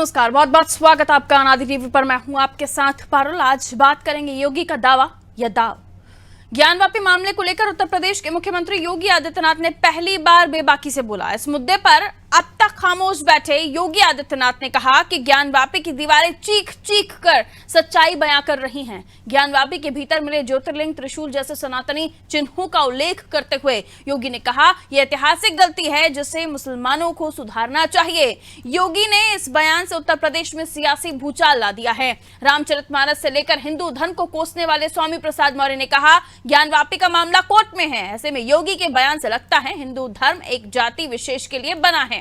नमस्कार, बहुत बहुत स्वागत आपका अनादि टीवी पर। मैं हूं आपके साथ पारुल। आज बात करेंगे योगी का दावा या दाव। ज्ञानवापी मामले को लेकर उत्तर प्रदेश के मुख्यमंत्री योगी आदित्यनाथ ने पहली बार बेबाकी से बोला। इस मुद्दे पर अब तक खामोश बैठे योगी आदित्यनाथ ने कहा कि ज्ञानवापी की दीवारें चीख चीख कर सच्चाई बयां कर रही हैं। ज्ञानवापी के भीतर मिले ज्योतिर्लिंग, त्रिशूल जैसे सनातनी चिन्हों का उल्लेख करते हुए योगी ने कहा, यह ऐतिहासिक गलती है जिसे मुसलमानों को सुधारना चाहिए। योगी ने इस बयान से उत्तर प्रदेश में सियासी भूचाल ला दिया है। रामचरितमानस से लेकर हिंदू धर्म को कोसने वाले स्वामी प्रसाद मौर्य ने कहा, ज्ञानवापी का मामला कोर्ट में है। ऐसे में योगी के बयान से लगता है हिंदू धर्म एक जाति विशेष के लिए बना है।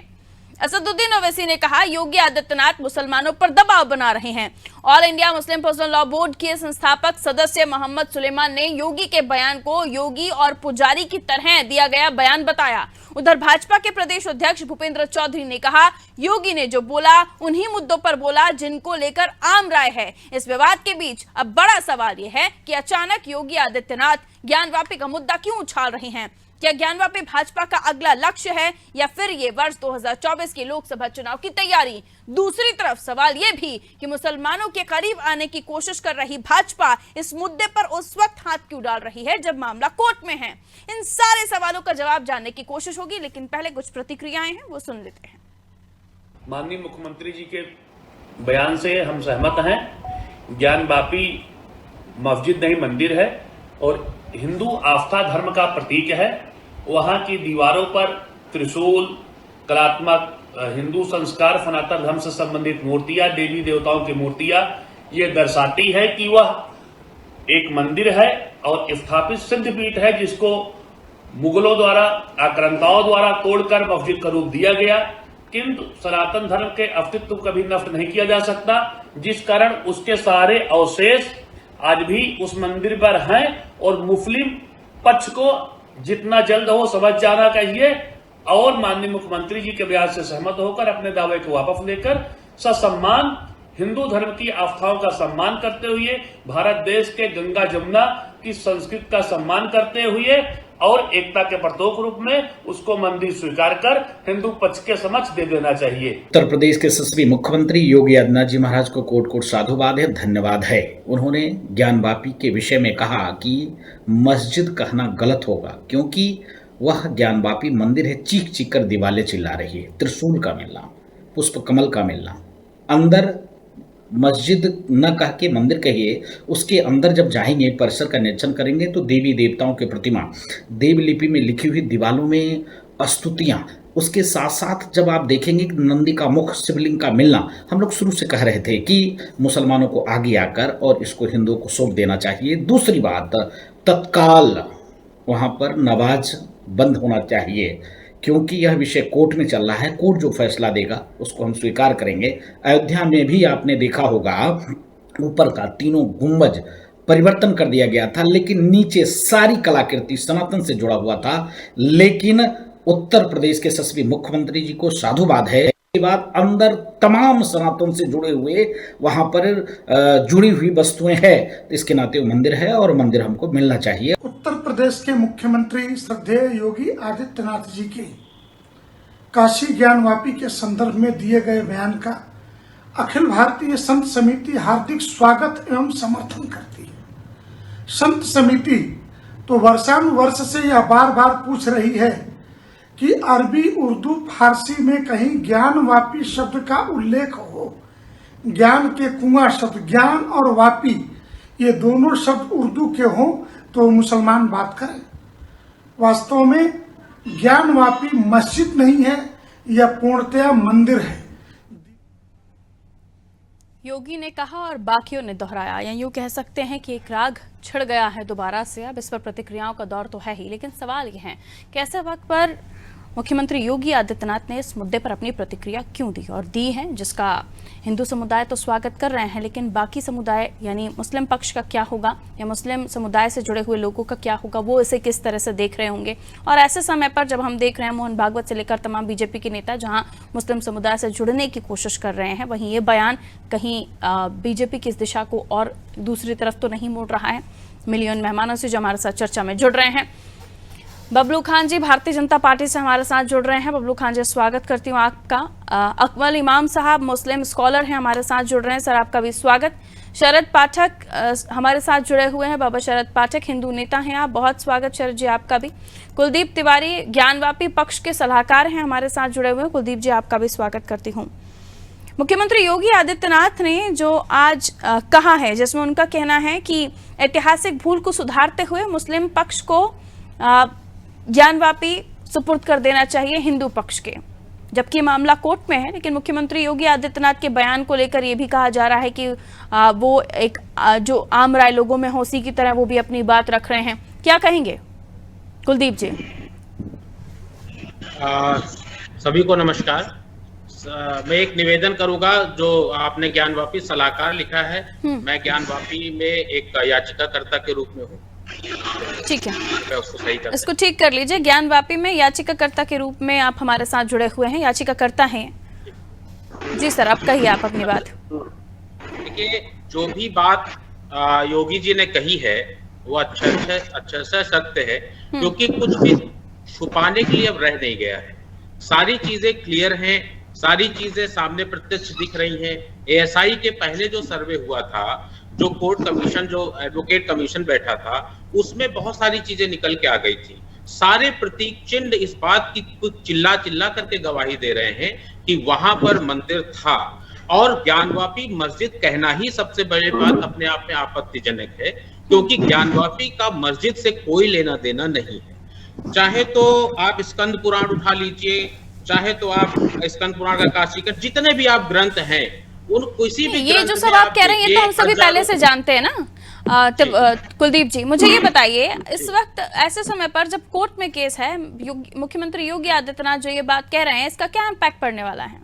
असदुद्दीन ओवैसी ने कहा, योगी आदित्यनाथ मुसलमानों पर दबाव बना रहे हैं। All India Muslim personal law board के संस्थापक सदस्य मोहम्मद सुलेमान ने योगी के बयान को योगी और पुजारी की तरह दिया गया बयान बताया। उधर भाजपा के प्रदेश अध्यक्ष भूपेंद्र चौधरी ने कहा, योगी ने जो बोला उन्हीं मुद्दों पर बोला जिनको लेकर आम राय है। इस विवाद के बीच अब बड़ा सवाल यह है कि अचानक योगी आदित्यनाथ ज्ञानवापी का मुद्दा क्यों उछाल रहे हैं। क्या ज्ञानवापी भाजपा का अगला लक्ष्य है या फिर ये वर्ष 2024 के लोकसभा चुनाव की तैयारी। दूसरी तरफ सवाल ये भी कि मुसलमानों के करीब आने की कोशिश कर रही भाजपा इस मुद्दे पर उस वक्त हाथ क्यों डाल रही है जब मामला कोर्ट में है। इन सारे सवालों का जवाब जानने की कोशिश होगी, लेकिन पहले कुछ प्रतिक्रियाएं हैं वो सुन लेते हैं। माननीय मुख्यमंत्री जी के बयान से हम सहमत हैं। ज्ञानवापी मस्जिद नहीं मंदिर है और हिंदू आस्था धर्म का प्रतीक है। वहां की दीवारों पर त्रिशूल, कलात्मक हिंदू संस्कार, सनातन धर्म से संबंधित मूर्तियां, देवी देवताओं की मूर्तियां, ये दर्शाती है कि वह एक मंदिर है और स्थापित सिद्धपीठ है जिसको मुगलों द्वारा, आक्रांताओं द्वारा तोड़कर मस्जिद का रूप दिया गया। किंतु सनातन धर्म के अस्तित्व को कभी नष्ट नहीं किया जा सकता, जिस कारण उसके सारे अवशेष आज भी उस मंदिर पर हैं और मुस्लिम पक्ष को जितना जल्द हो समझ जाना चाहिए और माननीय मुख्यमंत्री जी के बयान से सहमत होकर अपने दावे को वापस लेकर ससम्मान हिंदू धर्म की आस्थाओं का सम्मान करते हुए, भारत देश के गंगा जमुना की संस्कृति का सम्मान करते हुए और एकता के प्रतीक रूप में उसको मंदिर स्वीकार कर हिंदू पक्ष के समक्ष दे देना चाहिए। उत्तर प्रदेश के यशस्वी मुख्यमंत्री योगी आदित्यनाथ जी महाराज को कोट कोट साधुवाद है, धन्यवाद है। उन्होंने ज्ञानवापी के विषय में कहा कि मस्जिद कहना गलत होगा क्योंकि वह ज्ञानवापी मंदिर है। चीख चीख कर दीवारें चिल्ला रही है। त्रिशूल का मिलना, पुष्प कमल का मिलना, अंदर मस्जिद न कह के मंदिर कहिए, उसके अंदर जब जाएंगे, परिसर का निरीक्षण करेंगे तो देवी देवताओं की प्रतिमा, देवलिपि में लिखी हुई दीवारों में स्तुतियाँ, उसके साथ साथ जब आप देखेंगे कि नंदी का मुख, शिवलिंग का मिलना, हम लोग शुरू से कह रहे थे कि मुसलमानों को आगे आकर और इसको हिंदुओं को सौंप देना चाहिए। दूसरी बात, तत्काल वहाँ पर नमाज बंद होना चाहिए क्योंकि यह विषय कोर्ट में चल रहा है। कोर्ट जो फैसला देगा उसको हम स्वीकार करेंगे। अयोध्या में भी आपने देखा होगा ऊपर का तीनों गुंबज परिवर्तन कर दिया गया था, लेकिन नीचे सारी कलाकृति सनातन से जुड़ा हुआ था। लेकिन उत्तर प्रदेश के यशस्वी मुख्यमंत्री जी को साधुवाद है। के बाद अंदर तमाम सनातन से जुड़े हुए वहां पर जुड़ी हुई वस्तुएं हैं, इसके नाते वो मंदिर है और मंदिर हमको मिलना चाहिए। उत्तर प्रदेश के मुख्यमंत्री श्रद्धेय योगी आदित्यनाथ जी के काशी ज्ञानवापी के संदर्भ में दिए गए बयान का अखिल भारतीय संत समिति हार्दिक स्वागत एवं समर्थन करती है। संत समिति तो वर्षानुवर्ष से यह बार बार पूछ रही है कि अरबी, उर्दू, फारसी में कहीं ज्ञानवापी शब्द का उल्लेख हो। ज्ञान के कुआं शब्द ज्ञान और वापी, ये दोनों शब्द उर्दू के हों तो मुसलमान बात करें। वास्तव में ज्ञानवापी मस्जिद नहीं है, यह पूर्णतया मंदिर है। योगी ने कहा और बाकियों ने दोहराया, या यूं कह सकते हैं कि एक राग छिड़ गया है दोबारा से। अब इस पर प्रतिक्रियाओं का दौर तो है ही, लेकिन सवाल यह है कि ऐसे वक्त पर मुख्यमंत्री योगी आदित्यनाथ ने इस मुद्दे पर अपनी प्रतिक्रिया क्यों दी, और दी है जिसका हिंदू समुदाय तो स्वागत कर रहे हैं, लेकिन बाकी समुदाय यानी मुस्लिम पक्ष का क्या होगा या मुस्लिम समुदाय से जुड़े हुए लोगों का क्या होगा, वो इसे किस तरह से देख रहे होंगे। और ऐसे समय पर जब हम देख रहे हैं मोहन भागवत से लेकर तमाम बीजेपी के नेता जहां मुस्लिम समुदाय से जुड़ने की कोशिश कर रहे हैं, वहीं ये बयान कहीं बीजेपी की इस दिशा को और दूसरी तरफ तो नहीं मोड़ रहा है। मिलियन मेहमानों से जो हमारे साथ चर्चा में जुड़ रहे हैं, बबलू खान जी भारतीय जनता पार्टी से हमारे साथ जुड़ रहे हैं। बबलू खान जी, स्वागत करती हूँ आपका। अकमल इमाम साहब मुस्लिम स्कॉलर हैं, हमारे साथ जुड़ रहे हैं। सर, आपका भी स्वागत। शरद पाठक हमारे साथ जुड़े हुए हैं। बाबा शरद पाठक हिंदू नेता हैं आप, बहुत स्वागत शरद जी आपका भी। कुलदीप तिवारी ज्ञानवापी पक्ष के सलाहकार हैं, हमारे साथ जुड़े हुए हैं। कुलदीप जी, आपका भी स्वागत करती हूँ। मुख्यमंत्री योगी आदित्यनाथ ने जो आज कहा है, जिसमें उनका कहना है कि ऐतिहासिक भूल को सुधारते हुए मुस्लिम पक्ष को ज्ञानवापी सुपुर्द कर देना चाहिए हिंदू पक्ष के, जबकि मामला कोर्ट में है। लेकिन मुख्यमंत्री योगी आदित्यनाथ के बयान को लेकर यह भी कहा जा रहा है कि वो एक जो आम राय लोगों में हो उसी की तरह वो भी अपनी बात रख रहे हैं। क्या कहेंगे कुलदीप जी? सभी को नमस्कार। मैं एक निवेदन करूंगा, जो आपने ज्ञानवापी सलाहकार लिखा है, मैं ज्ञानवापी में एक याचिकाकर्ता के रूप में हूँ। ठीक है, मैं उसको सही कर इसको ठीक कर लीजिए। ज्ञानवापी में याचिकाकर्ता के रूप में आप हमारे साथ जुड़े हुए हैं, याचिकाकर्ता हैं। जी सर, आप कहिए आप अपनी बात। देखिए, जो भी बात योगी जी ने कही है वो अच्छा से सत्य है, क्योंकि कुछ भी छुपाने के लिए अब रह नहीं गया है। सारी चीजें क्लियर हैं, सारी चीजें सामने प्रत्यक्ष दिख रही हैं। एएसआई के पहले जो सर्वे हुआ था, जो कोर्ट कमीशन, जो एडवोकेट कमीशन बैठा था, उसमें बहुत सारी चीजें निकल के आ गई थी। सारे प्रतीक चिन्ह इस बात की कुछ चिल्ला करके गवाही दे रहे हैं कि वहां पर मंदिर था। और ज्ञानवापी मस्जिद कहना ही सबसे बड़ी बात अपने आप में आपत्तिजनक है, क्योंकि ज्ञानवापी का मस्जिद से कोई लेना देना नहीं है। चाहे तो आप स्कंद पुराण उठा लीजिए, चाहे तो आप स्कंद पुराण का काशी का, जितने भी आप ग्रंथ हैं, उन किसी भी ये जो सब आप कह रहे हैं ये तो हम सभी पहले से जानते हैं ना। कुलदीप जी, मुझे ये बताइए, इस वक्त ऐसे समय पर जब कोर्ट में केस है, मुख्यमंत्री योगी आदित्यनाथ जो ये बात कह रहे हैं, इसका क्या इम्पैक्ट पड़ने वाला है?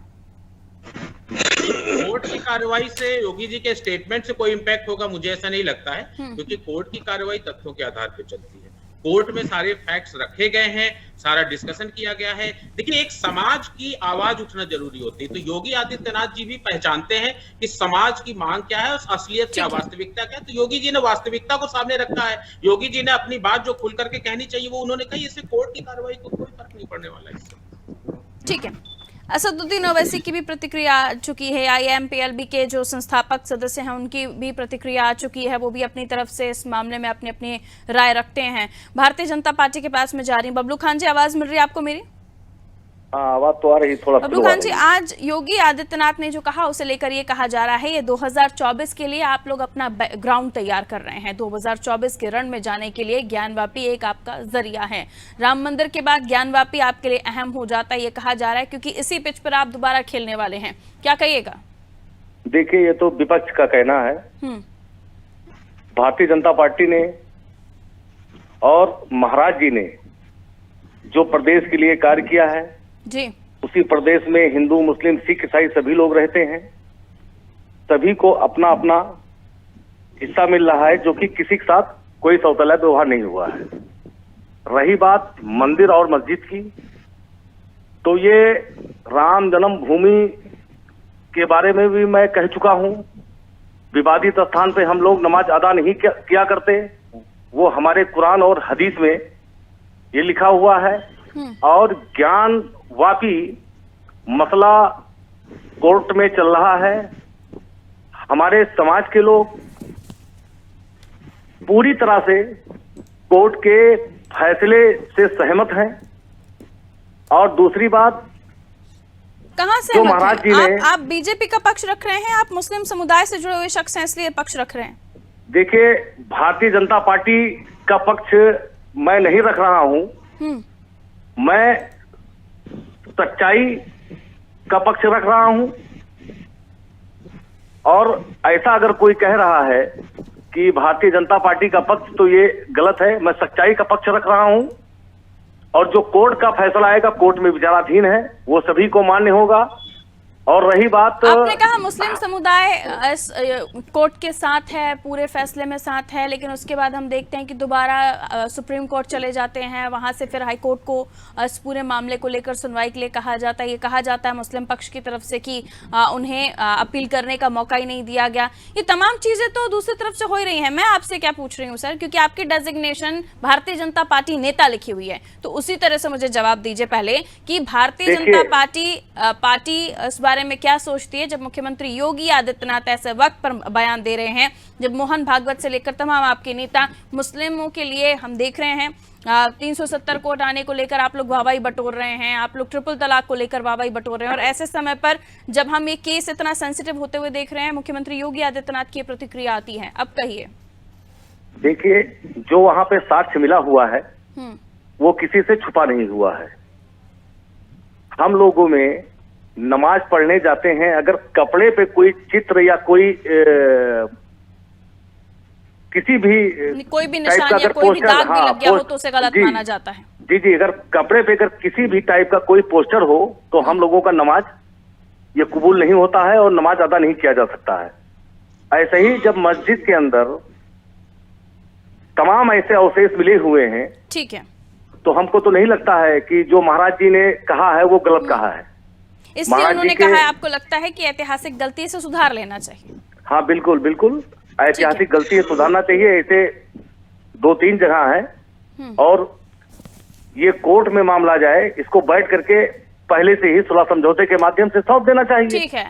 कोर्ट की कार्रवाई से, योगी जी के स्टेटमेंट से कोई इम्पैक्ट होगा मुझे ऐसा नहीं लगता है, क्योंकि कोर्ट की कार्रवाई तथ्यों के आधार पर चलती है। कोर्ट में सारे फैक्ट्स रखे गए हैं, सारा डिस्कशन किया गया है। देखिए, एक समाज की आवाज उठना जरूरी होती है, तो योगी आदित्यनाथ जी भी पहचानते हैं कि समाज की मांग क्या है और असलियत क्या, वास्तविकता क्या है। तो योगी जी ने वास्तविकता को सामने रखा है। योगी जी ने अपनी बात जो खुल करके कहनी चाहिए वो उन्होंने कही। इससे कोर्ट की कार्रवाई को कोई फर्क नहीं पड़ने वाला है इससे। ठीक है, असदुद्दीन ओवैसी की भी प्रतिक्रिया आ चुकी है। IIMPLB के जो संस्थापक सदस्य हैं उनकी भी प्रतिक्रिया आ चुकी है, वो भी अपनी तरफ से इस मामले में अपनी अपनी राय रखते हैं। भारतीय जनता पार्टी के पास में जा रही। बबलू खान जी, आवाज मिल रही है आपको मेरी? आवाज तो आ रही, थोड़ा बबलू खान जी, आज योगी आदित्यनाथ ने जो कहा उसे लेकर ये कहा जा रहा है ये 2024 के लिए आप लोग अपना ग्राउंड तैयार कर रहे हैं। 2024 के रण में जाने के लिए ज्ञानवापी एक आपका जरिया है। राम मंदिर के बाद ज्ञानवापी आपके लिए अहम हो जाता है, ये कहा जा रहा है, क्योंकि इसी पिच पर आप दोबारा खेलने वाले हैं। क्या कहिएगा? देखिए, ये तो विपक्ष का कहना है। भारतीय जनता पार्टी ने और महाराज जी ने जो प्रदेश के लिए कार्य किया है जी, उसी प्रदेश में हिंदू, मुस्लिम, सिख, ईसाई सभी लोग रहते हैं। सभी को अपना अपना हिस्सा मिल रहा है, जो कि किसी के साथ कोई सौतला व्यवहार नहीं हुआ है। रही बात मंदिर और मस्जिद की, तो ये राम जन्मभूमि के बारे में भी मैं कह चुका हूं। विवादित स्थान पे हम लोग नमाज अदा नहीं किया करते, वो हमारे कुरान और हदीस में ये लिखा हुआ है। और ज्ञानवापी मसला कोर्ट में चल रहा है। हमारे समाज के लोग पूरी तरह से कोर्ट के फैसले से सहमत हैं। और दूसरी बात, कहां से महाराज जी ने, आप बीजेपी का पक्ष रख रहे हैं? आप मुस्लिम समुदाय से जुड़े हुए शख्स हैं इसलिए पक्ष रख रहे हैं? देखिए, भारतीय जनता पार्टी का पक्ष मैं नहीं रख रहा हूं। मैं सच्चाई का पक्ष रख रहा हूं। और ऐसा अगर कोई कह रहा है कि भारतीय जनता पार्टी का पक्ष, तो ये गलत है। मैं सच्चाई का पक्ष रख रहा हूं। और जो कोर्ट का फैसला आएगा, कोर्ट में विचाराधीन है, वो सभी को मान्य होगा। और रही बात, आपने कहा मुस्लिम समुदाय इस कोर्ट के साथ है, पूरे फैसले में साथ है, लेकिन उसके बाद हम देखते हैं कि दोबारा सुप्रीम कोर्ट चले जाते हैं, वहां से फिर हाई कोर्ट को इस पूरे मामले को लेकर सुनवाई के लिए कहा जाता है। ये कहा जाता है मुस्लिम पक्ष की तरफ से कि उन्हें अपील करने का मौका ही नहीं दिया गया। ये तमाम चीजें तो दूसरी तरफ से हो ही रही हैं। मैं आपसे क्या पूछ रही हूँ सर, क्योंकि आपकी डेजिग्नेशन भारतीय जनता पार्टी नेता लिखी हुई है, तो उसी तरह से मुझे जवाब दीजिए पहले कि भारतीय जनता पार्टी इस बारे में क्या सोचती है, जब मुख्यमंत्री योगी आदित्यनाथ ऐसे वक्त पर बयान दे रहे हैं, जब मोहन भागवत से लेकर तमाम आपके नेता मुस्लिमों के लिए हम देख रहे हैं 370 कोर्ट आने को लेकर आप लोग वाहवाही बटोर रहे हैं, आप लोग ट्रिपल तलाक को लेकर वाहवाही बटोर रहे हैं, और ऐसे समय पर जब हम ये केस इतना सेंसिटिव होते हुए देख रहे हैं, मुख्यमंत्री योगी आदित्यनाथ की प्रतिक्रिया आती है। अब कहिए। देखिए, जो वहां पे साक्ष्य मिला हुआ है वो किसी से छुपा नहीं हुआ है। हम लोगों में नमाज पढ़ने जाते हैं, अगर कपड़े पे कोई चित्र या कोई किसी भी कोई भी निशान या कोई भी दाग भी लग गया हो तो उसे गलत माना जाता है। जी, अगर कपड़े पे अगर किसी भी टाइप का कोई पोस्टर हो तो हम लोगों का नमाज ये कबूल नहीं होता है और नमाज अदा नहीं किया जा सकता है। ऐसे ही जब मस्जिद के अंदर तमाम ऐसे अवशेष मिले हुए हैं, ठीक है, तो हमको तो नहीं लगता है कि जो महाराज जी ने कहा है वो गलत कहा है। इसलिए उन्होंने कहा है, आपको लगता है कि ऐतिहासिक गलती से सुधार लेना चाहिए? हाँ, बिल्कुल बिल्कुल, ऐतिहासिक गलती है, सुधारना चाहिए। ऐसे 2-3 जगह है और ये कोर्ट में मामला जाए, इसको बैठ करके पहले से ही सुलह समझौते के माध्यम से सौंप देना चाहिए। ठीक है।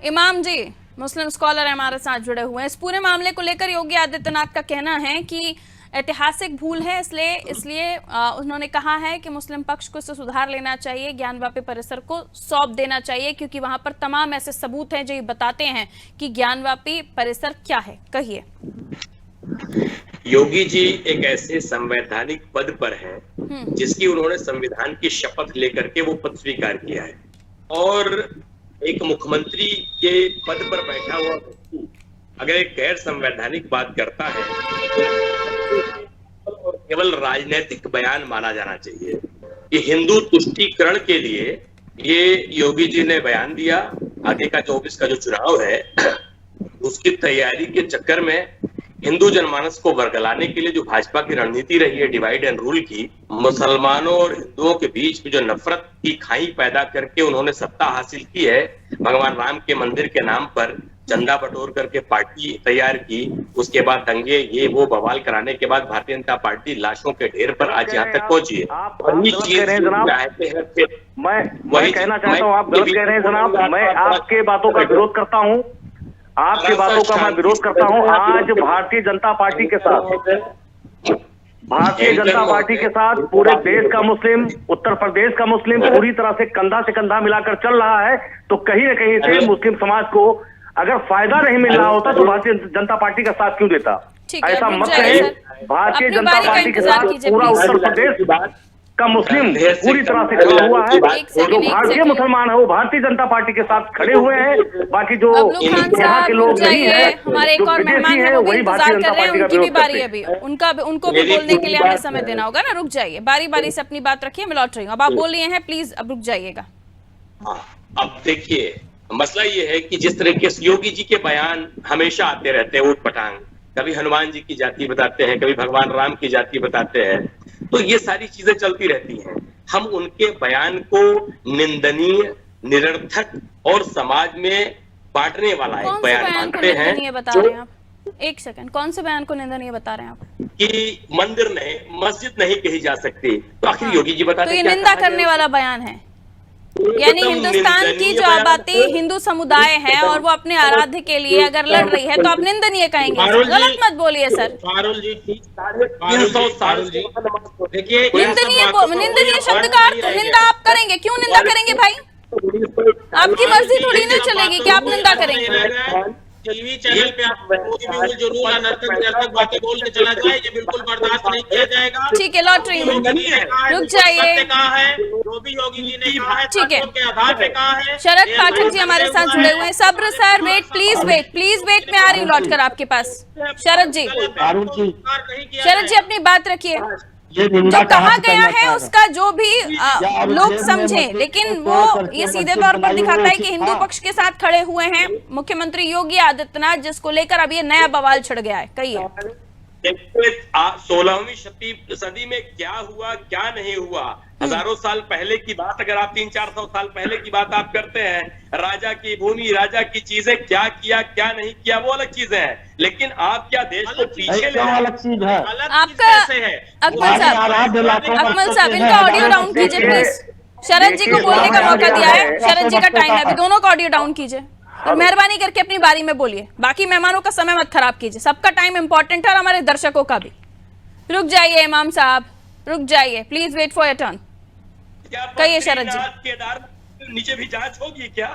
इमाम जी, मुस्लिम स्कॉलर हमारे साथ जुड़े हुए हैं। इस पूरे मामले को लेकर योगी आदित्यनाथ का कहना है कि ऐतिहासिक भूल है, इसलिए उन्होंने कहा है कि मुस्लिम पक्ष को इसे सुधार लेना चाहिए, ज्ञानवापी परिसर को सौंप देना चाहिए, क्योंकि वहां पर तमाम ऐसे सबूत हैं जो ये बताते हैं कि ज्ञानवापी परिसर क्या है। कहिए। योगी जी एक ऐसे संवैधानिक पद पर हैं जिसकी उन्होंने संविधान की शपथ लेकर के वो पद स्वीकार किया है, और एक मुख्यमंत्री के पद पर बैठा हुआ व्यक्ति अगर एक गैर संवैधानिक बात करता है तो केवल राजनीतिक बयान माना जाना चाहिए। कि हिंदू तुष्टीकरण के लिए ये योगी जी ने बयान दिया। आगे का 24 का जो चुनाव है उसकी तैयारी के चक्कर में हिंदू जनमानस को वर्गलाने के लिए जो भाजपा की रणनीति रही है डिवाइड एंड रूल की, मुसलमानों और हिंदुओं के बीच में जो नफरत की खाई पैदा करके उन्होंने सत्ता हासिल की है, भगवान राम के मंदिर के नाम पर चंदा बटोर करके पार्टी तैयार की, उसके बाद दंगे ये वो बवाल कराने के बाद भारतीय जनता पार्टी लाशों के ढेर पर आज यहाँ तक पहुंची है। मैं कहना चाहता हूँ, आप गलत कह रहे हैं जनाब। मैं आपके बातों का विरोध करता हूँ, आपकी बातों का मैं विरोध करता हूं। आज भारतीय जनता पार्टी के साथ पूरे देश का मुस्लिम, उत्तर प्रदेश का मुस्लिम पूरी तरह से कंधा से कंधा मिलाकर चल रहा है, तो कहीं न कहीं से मुस्लिम समाज को अगर फायदा नहीं मिल रहा होता तो भारतीय जनता पार्टी का साथ क्यों देता? ऐसा मत कहें। भारतीय जनता पार्टी के साथ पूरा उत्तर प्रदेश का मुस्लिम पूरी तरह से खड़ा हुआ है। जो भारतीय मुसलमान है वो भारतीय जनता पार्टी के साथ खड़े हुए हैं, बाकी जो यहाँ के लोग नहीं है, हमारे एक और मेहमान है, वही भारतीय जनता पार्टी का विरोध करते हैं। अभी उनको भी बोलने के लिए हमें समय देना होगा ना। रुक जाइए, बारी बारी से अपनी बात रखिए, मैं लौट रही हूँ। अब आप बोल रहे हैं, प्लीज अब रुक जाइएगा। अब देखिए, मसला ये है कि जिस तरीके से योगी जी के बयान हमेशा आते रहते हैं, ऊट पटांग, कभी हनुमान जी की जाति बताते हैं, कभी भगवान राम की जाति बताते हैं, तो ये सारी चीजें चलती रहती हैं। हम उनके बयान को निंदनीय, निरर्थक और समाज में बांटने वाला एक बयान मानते हैं। बता रहे हैं आप? एक सेकंड, कौन से बयान को निंदनीय बता रहे हैं आप? कि मंदिर नहीं, मस्जिद नहीं कही जा सकती, तो आखिर योगी जी बताते हैं। तो ये निंदा करने वाला बयान है, यानी हिंदुस्तान की जो आबादी हिंदू समुदाय है और वो अपने आराध्य के लिए अगर लड़ रही है तो आप निंदनीय कहेंगे? गलत मत बोलिए सर। देखिए, निंदनीय शब्द का अर्थ निंदा आप करेंगे? क्यों निंदा करेंगे भाई? आपकी मर्जी थोड़ी ना चलेगी कि आप निंदा करेंगे। टीवी चैनल पे आप कोई भी जरूर अनर्थक बातें बोल के चला जाए, ये बिल्कुल बर्दाश्त नहीं किया जाएगा। ठीक है, लौट रही हूँ, रुक जाइए। कहा है जो भी योगी जी ने कहा है, ठीक है, के आधार पे कहा है। शरद पाठक जी हमारे साथ जुड़े हुए हैं। सब्र सर, वेट प्लीज, वेट मैं आ रही हूँ लौट कर आपके पास। शरद जी अपनी बात रखिए। ये निंदा जो कहा से गया करना है चाह रहा उसका जो भी आप लोग जेल में समझे, मस्जिद लेकिन को वो तोड़ करके ये सीधे मस्जिद तौर पर बनाई, दिखाता वो है कि उचित हिंदू था। पक्ष के साथ खड़े हुए हैं मुख्यमंत्री योगी आदित्यनाथ, जिसको लेकर अब ये नया बवाल छिड़ गया है। कहिए। 16वीं सदी में क्या हुआ क्या नहीं हुआ, हजारों साल पहले की बात, अगर आप 300-400 साल पहले की बात आप करते हैं, राजा की भूमि, राजा की चीजें, क्या किया क्या नहीं किया वो अलग चीजें हैं, लेकिन आप क्या देश को पीछे ले अलग चीज है। आपका अकमल साहब इनका ऑडियो डाउन कीजिए प्लीज। शरद जी को बोलने का मौका दिया है, शरद जी का टाइम है, अभी दोनों का ऑडियो डाउन कीजिए और मेहरबानी करके अपनी बारी में बोलिए। बाकी मेहमानों का समय मत खराब कीजिए, सबका टाइम इंपॉर्टेंट है और हमारे दर्शकों का भी। रुक जाइए इमाम साहब, रुक जाइए, please wait for your turn. कहिए शरद जी। केदार नीचे भी जांच होगी क्या?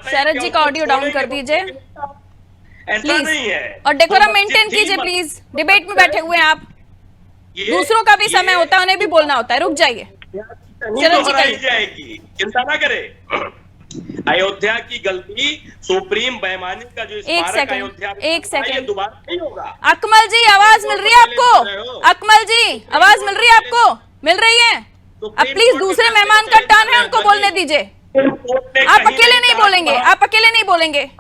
शरद जी का ऑडियो डाउन कर दीजिए ऐसा नहीं है। प्लीज, और डेकोरम मेंटेन कीजिए प्लीज। डिबेट में बैठे हुए हैं आप, दूसरों का भी समय होता है, उन्हें भी बोलना होता है। रुक जाइए शरद जी, कहिए। जाएगी, चिंता ना करे। अयोध्या की गलती, सुप्रीम बेईमानी का जो स्मारक अयोध्या में, एक सेकंड, ये दोबारा नहीं होगा। अकमल जी आवाज मिल रही है आपको? अकमल जी आवाज मिल रही है आपको? मिल रही है? अब प्लीज दूसरे मेहमान का टर्न है, उनको बोलने दीजिए। आप अकेले नहीं बोलेंगे, आप अकेले नहीं बोलेंगे।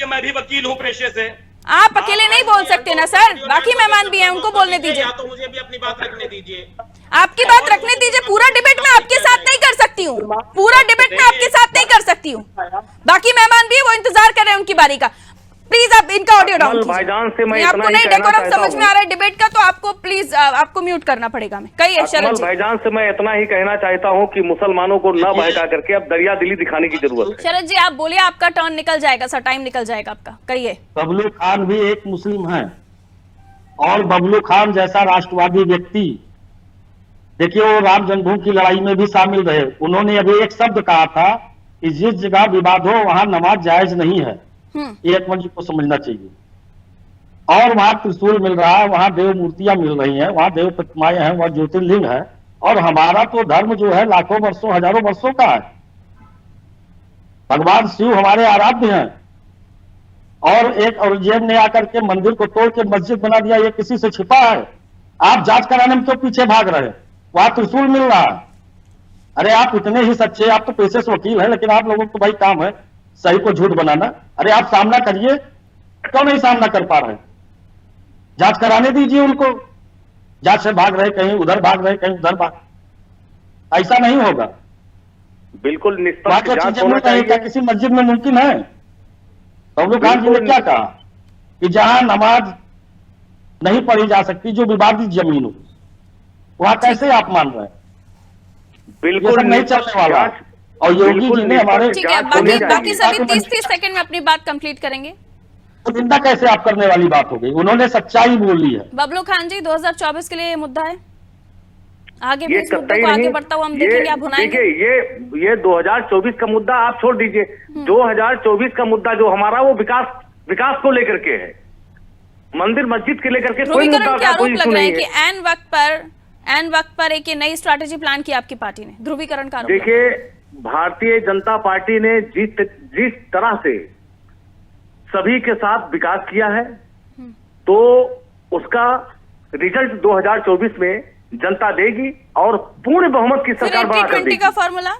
मैं भी वकील हूँ पेशे से। आप अकेले नहीं बोल सकते ना सर, बाकी मेहमान भी हैं, उनको बोलने दीजिए। या तो मुझे भी अपनी बात रखने दीजिए। आपकी बात रखने दीजिए। पूरा डिबेट मैं आपके साथ नहीं कर सकती हूँ, पूरा डिबेट मैं आपके साथ नहीं कर सकती हूँ। बाकी मेहमान भी वो इंतजार कर रहे हैं उनकी बारी का। प्लीज आप इनका ऑडियो डाउन भाईजान से मैं कीजिए। आपको नहीं डेकोरम समझ में आ रहा है डिबेट का, तो आपको प्लीज आपको म्यूट करना पड़ेगा। मैं कहिए शरद जी। भाईजान से मैं इतना ही कहना चाहता हूँ कि मुसलमानों को न बहका करके अब दरिया दिली दिखाने की जरूरत है। शरद जी आप बोलिए, आपका टर्न निकल जाएगा सर, टाइम निकल जाएगा आपका। करिए। बबलू खान भी एक मुस्लिम है और बबलू खान जैसा राष्ट्रवादी व्यक्ति, देखिए वो राम जन्मभूमि की लड़ाई में भी शामिल रहे। उन्होंने अभी एक शब्द कहा था कि जिस जगह विवाद हो वहां नमाज जायज नहीं है। ये अकमल जी को समझना चाहिए। और वहां त्रिशूल मिल रहा है, वहां देव मूर्तियां मिल रही हैं, वहां देव प्रतिमाएं हैं, वहां ज्योतिर्लिंग है। और हमारा तो धर्म जो है लाखों वर्षों हजारों वर्षों का है। भगवान शिव हमारे आराध्य हैं और एक औरंगजेब ने आकर के मंदिर को तोड़ के मस्जिद बना दिया, ये किसी से छिपा है? आप जांच कराने में क्यों पीछे भाग रहे हैं? वहां त्रिशूल मिल रहा है। अरे आप इतने ही सच्चे, आप तो पेशे से वकील हैं, लेकिन आप लोगों को भाई काम है सही को झूठ बनाना। अरे आप सामना करिए, क्यों नहीं सामना कर पा रहे? जांच कराने दीजिए उनको। जांच से भाग रहे, कहीं उधर भाग रहे, कहीं उधर भाग, ऐसा नहीं होगा। बिल्कुल निष्पक्ष जांच होना क्या चाहिए। किसी मस्जिद में मुमकिन है? बबलू खान जी ने क्या कहा कि जहां नमाज नहीं पढ़ी जा सकती, जो विवादित जमीन हो, वहां कैसे आप मान रहे हैं? बिल्कुल नहीं चलने वाला। और योगी जी ने हमारे, ठीक है, बाकी सभी 30-30 सेकंड में अपनी बात कंप्लीट करेंगे। तो चिंता कैसे आप करने वाली बात हो गई? उन्होंने सच्चाई बोली है। बबलू खान जी 2024 के लिए ये मुद्दा है, आगे भी ये इस मुद्दे को आगे बढ़ता हुआ हम देखेंगे, आप भुनाएंगे। देखिए ये 2024 का मुद्दा आप छोड़ दीजिए। 2024 का मुद्दा जो हमारा वो विकास को लेकर के है, मंदिर मस्जिद के लेकर के कोई मुद्दा ध्रुवीकरण के का आरोप कोई लग इशू रहे नहीं हैं है। कि एन वक्त पर एक ये नई स्ट्रैटेजी प्लान की आपकी पार्टी ने, ध्रुवीकरण का आरोप। देखिए भारतीय जनता पार्टी ने जिस तरह से सभी के साथ विकास किया है, तो उसका रिजल्ट 2024 में जनता देगी और पूर्ण बहुमत की सरकार बना कर देगी। 80-20 का फॉर्मूला,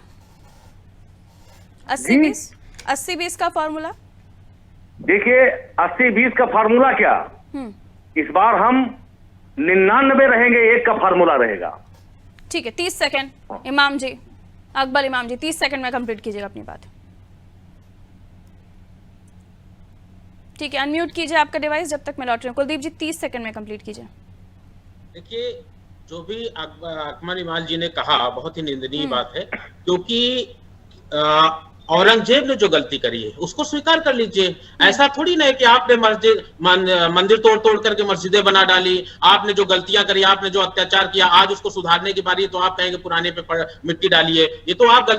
80-20 का फॉर्मूला। देखिए 80-20 का फार्मूला क्या, इस बार हम 99 रहेंगे, 1 का फार्मूला रहेगा। ठीक है, 30 सेकंड इमाम जी, अकबर इमाम जी 30 सेकंड में कंप्लीट कीजिएगा अपनी बात। ठीक है, अनम्यूट कीजिए आपका डिवाइस जब तक मैं लौट रही हूँ। कुलदीप जी 30 सेकंड में कंप्लीट कीजिए। देखिए जो भी अकबर इमाम जी ने कहा बहुत ही निंदनीय बात है, क्योंकि औरंगजेब ने जो गलती करी है उसको स्वीकार कर लीजिए। ऐसा थोड़ी ना है कि आपने मंदिर तोड़ करके मस्जिदें बना डाली, आपने जो गलतियां करी, आपने जो अत्याचार किया, आज उसको सुधारने की बारी है तो आप कहेंगे पुराने पे मिट्टी डालिए। ये तो आप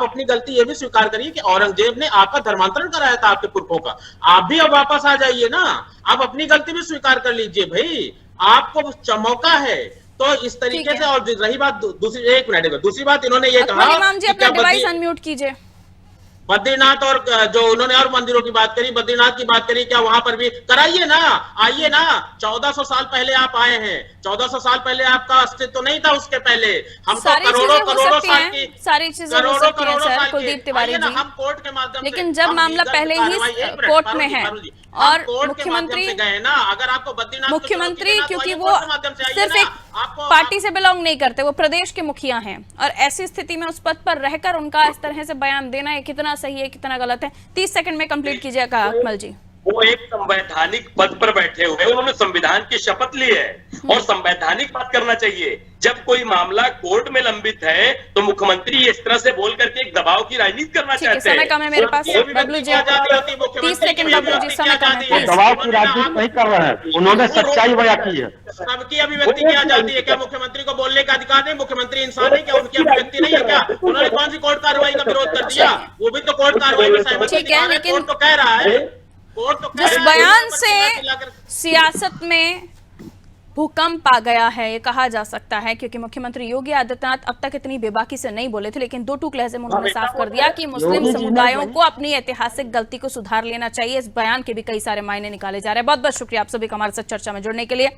अपनी गलती ये भी स्वीकार करिए कि औरंगजेब ने आपका धर्मांतरण कराया था आपके पुरखों का। आप भी अब वापस आ जाइए ना, आप अपनी गलती भी स्वीकार कर लीजिए भाई, आपको मौका है। तो इस तरीके से। और रही बात दूसरी, एक मिनट, दूसरी बात इन्होंने ये कहा, इमाम जी अपना डिवाइस अनम्यूट कीजिए। बद्रीनाथ और जो उन्होंने और मंदिरों की बात करी, बद्रीनाथ की बात करी, क्या वहां पर भी कराइए ना, आइए ना। 1400 साल पहले आप आए हैं, 1400 साल पहले आपका अस्तित्व नहीं था, उसके पहले हम तो करोड़ों करोड़ों साल की, सारी चीजें हो सकती हैं सर कुलदीप तिवारी जी, हम कोर्ट के माध्यम से, लेकिन जब मामला पहले ही कोर्ट में है और मुख्यमंत्री गए ना, अगर आपको बद्रीनाथ मुख्यमंत्री क्योंकि वो सिर्फ एक पार्टी से बिलोंग नहीं करते, वो प्रदेश के मुखिया हैं, और ऐसी स्थिति में उस पद पर रहकर उनका इस तरह से बयान देना ये कितना सही है कितना गलत है। 30 सेकंड में कंप्लीट कीजिएगा अकमल जी। वो एक संवैधानिक पद पर बैठे हुए, उन्होंने संविधान की शपथ ली है और संवैधानिक बात करना चाहिए। जब कोई मामला कोर्ट में लंबित है तो मुख्यमंत्री इस तरह से बोल करके एक दबाव की राजनीति करना चाहते हैं। समय कम है मेरे पास, बबलू जी 30 सेकंड, बबलू जी समय कम है, दबाव की राजनीति नहीं कर रहे हैं, उन्होंने सच्चाई बयां की है। सबकी अभिव्यक्ति की आजादी है, क्या मुख्यमंत्री को बोलने का अधिकार नहीं? मुख्यमंत्री इंसान है क्या? उनकी अभिव्यक्ति नहीं है क्या? उन्होंने कौन सी कोर्ट कार्रवाई का विरोध कर दिया? वो भी तो कोर्ट कार्रवाई में सहमति ठीक है, लेकिन कोर्ट तो कह रहा है, जिस बयान से सियासत में भूकंप आ गया है ये कहा जा सकता है, क्योंकि मुख्यमंत्री योगी आदित्यनाथ अब तक इतनी बेबाकी से नहीं बोले थे, लेकिन दो टूक लहजे में उन्होंने साफ कर दिया कि मुस्लिम समुदायों को अपनी ऐतिहासिक गलती को सुधार लेना चाहिए। इस बयान के भी कई सारे मायने निकाले जा रहे हैं। बहुत बहुत शुक्रिया आप सभी का हमारे साथ चर्चा में जुड़ने के लिए।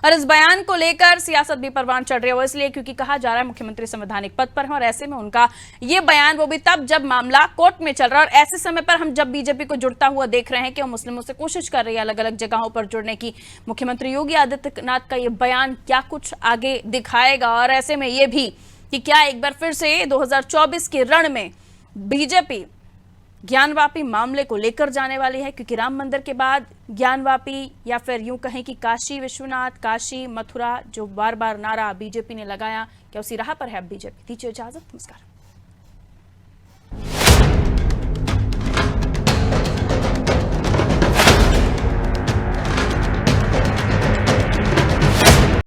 और इस बयान को लेकर सियासत भी परवान चढ़ रही है, वो इसलिए क्योंकि कहा जा रहा है मुख्यमंत्री संवैधानिक पद पर हैं, और ऐसे में उनका ये बयान वो भी तब जब मामला कोर्ट में चल रहा है, और ऐसे समय पर हम जब बीजेपी को जुड़ता हुआ देख रहे हैं कि वो मुस्लिमों से कोशिश कर रही है अलग अलग जगहों पर जुड़ने की। मुख्यमंत्री योगी आदित्यनाथ का ये बयान क्या कुछ आगे दिखाएगा, और ऐसे में ये भी कि क्या एक बार फिर से 2024 के रण में बीजेपी ज्ञानवापी मामले को लेकर जाने वाली है, क्योंकि राम मंदिर के बाद ज्ञानवापी या फिर यूं कहें कि काशी विश्वनाथ, काशी मथुरा जो बार बार नारा बीजेपी ने लगाया, क्या उसी राह पर है अब बीजेपी? दीजिए इजाजत, नमस्कार।